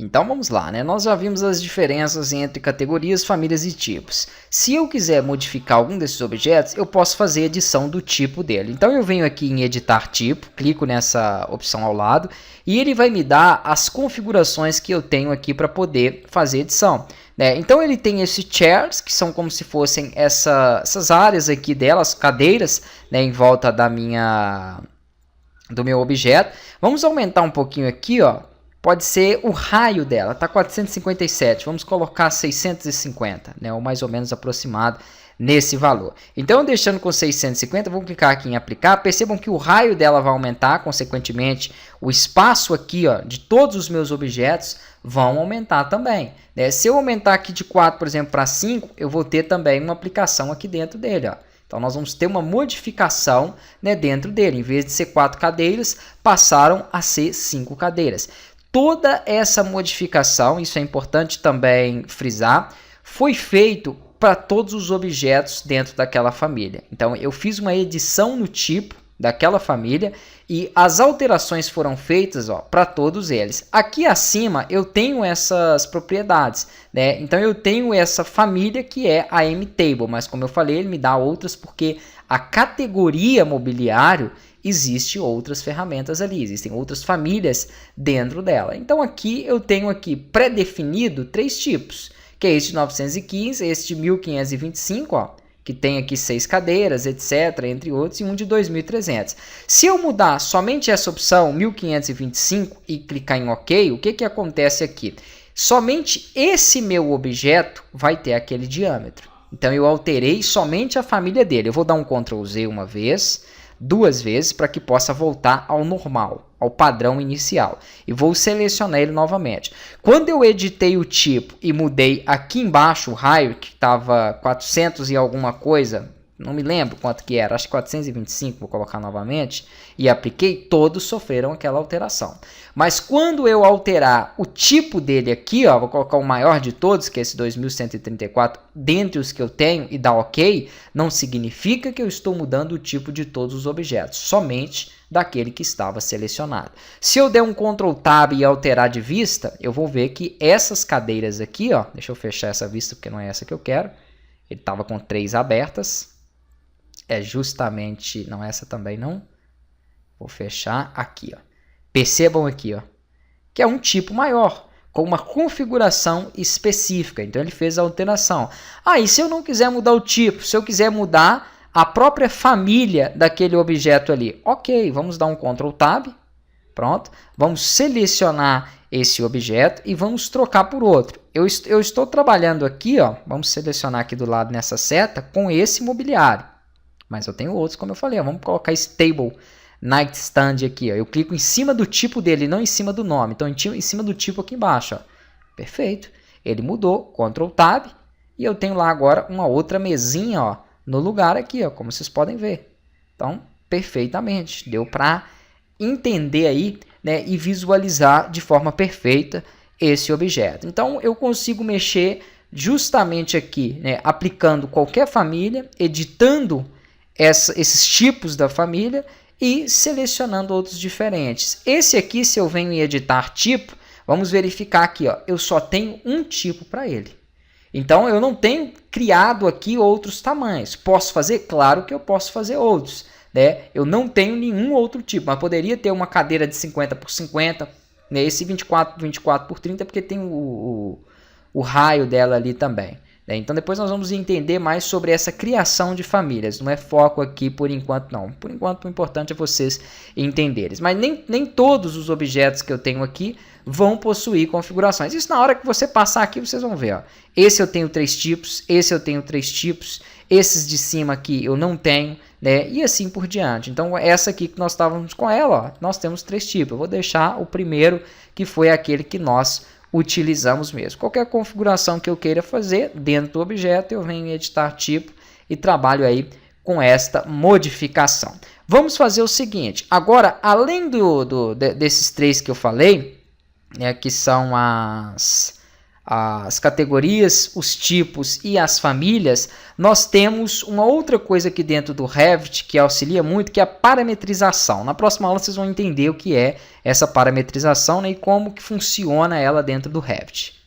Então vamos lá, né? Nós já vimos as diferenças entre categorias, famílias e tipos. Se eu quiser modificar algum desses objetos, eu posso fazer edição do tipo dele. Então eu venho aqui em editar tipo, clico nessa opção ao lado e ele vai me dar as configurações que eu tenho aqui para poder fazer edição. Né? Então ele tem esses chairs, que são como se fossem essas áreas aqui delas, cadeiras, né, em volta do meu objeto. Vamos aumentar um pouquinho aqui, ó. Pode ser o raio dela, tá 457, vamos colocar 650, né, ou mais ou menos aproximado nesse valor. Então, deixando com 650, vamos clicar aqui em aplicar, percebam que o raio dela vai aumentar, consequentemente, o espaço aqui, ó, de todos os meus objetos vão aumentar também. Né? Se eu aumentar aqui de 4, por exemplo, para 5, eu vou ter também uma aplicação aqui dentro dele, ó. Então, nós vamos ter uma modificação, né, dentro dele. Em vez de ser 4 cadeiras, passaram a ser 5 cadeiras. Toda essa modificação, isso é importante também frisar, foi feito para todos os objetos dentro daquela família. Então, eu fiz uma edição no tipo daquela família e as alterações foram feitas para todos eles. Aqui acima eu tenho essas propriedades, né? Então, eu tenho essa família que é a M-Table, mas como eu falei, ele me dá outras porque a categoria mobiliário existe outras ferramentas ali, existem outras famílias dentro dela. Então aqui eu tenho aqui pré-definido 3 tipos, que é este de 915, este de 1525, ó, que tem aqui 6 cadeiras, etc, entre outros, e um de 2300. Se eu mudar somente essa opção 1525 e clicar em OK, o que acontece aqui? Somente esse meu objeto vai ter aquele diâmetro. Então eu alterei somente a família dele. Eu vou dar um Ctrl Z uma vez, 2 vezes para que possa voltar ao normal, ao padrão inicial. E vou selecionar ele novamente. Quando eu editei o tipo e mudei aqui embaixo o raio, que estava 400 e alguma coisa, não me lembro quanto que era, acho que 425, vou colocar novamente, e apliquei, todos sofreram aquela alteração. Mas quando eu alterar o tipo dele aqui, ó, vou colocar o maior de todos, que é esse 2134, dentre os que eu tenho, e dar OK, não significa que eu estou mudando o tipo de todos os objetos, somente daquele que estava selecionado. Se eu der um Ctrl Tab e alterar de vista, eu vou ver que essas cadeiras aqui, ó, deixa eu fechar essa vista porque não é essa que eu quero, ele estava com 3 abertas, é justamente, não, essa também não, vou fechar aqui, ó. Percebam aqui, ó, que é um tipo maior, com uma configuração específica, então ele fez a alteração. E se eu não quiser mudar o tipo, se eu quiser mudar a própria família daquele objeto ali, ok, vamos dar um Ctrl Tab, pronto, vamos selecionar esse objeto e vamos trocar por outro. Eu estou trabalhando aqui, ó, vamos selecionar aqui do lado nessa seta, com esse mobiliário. Mas eu tenho outros, como eu falei, ó, vamos colocar Stable Nightstand aqui, ó. Eu clico em cima do tipo dele, não em cima do nome. Então, em cima do tipo aqui embaixo, ó. Perfeito. Ele mudou, Ctrl Tab, e eu tenho lá agora uma outra mesinha, ó, no lugar aqui, ó, como vocês podem ver. Então, perfeitamente. Deu para entender aí, né, e visualizar de forma perfeita esse objeto. Então, eu consigo mexer justamente aqui, né, aplicando qualquer família, editando esses tipos da família e selecionando outros diferentes. Esse aqui, se eu venho em editar tipo, vamos verificar aqui, ó, eu só tenho um tipo para ele. Então, eu não tenho criado aqui outros tamanhos. Posso fazer? Claro que eu posso fazer outros, né? Eu não tenho nenhum outro tipo, mas poderia ter uma cadeira de 50 por 50, né? Esse 24 por 30, porque tem o raio dela ali também. Então depois nós vamos entender mais sobre essa criação de famílias. Não é foco aqui por enquanto não. Por enquanto o importante é vocês entenderem. Mas nem todos os objetos que eu tenho aqui vão possuir configurações. Isso na hora que você passar aqui vocês vão ver. Ó. Esse eu tenho 3 tipos, esse eu tenho 3 tipos, esses de cima aqui eu não tenho, né? E assim por diante. Então essa aqui que nós estávamos com ela, ó, nós temos 3 tipos. Eu vou deixar o primeiro que foi aquele que nós utilizamos mesmo. Qualquer configuração que eu queira fazer dentro do objeto, eu venho em editar tipo e trabalho aí com esta modificação. Vamos fazer o seguinte, agora além desses 3 que eu falei, né, que são as categorias, os tipos e as famílias, nós temos uma outra coisa aqui dentro do Revit que auxilia muito, que é a parametrização. Na próxima aula vocês vão entender o que é essa parametrização, né, e como que funciona ela dentro do Revit.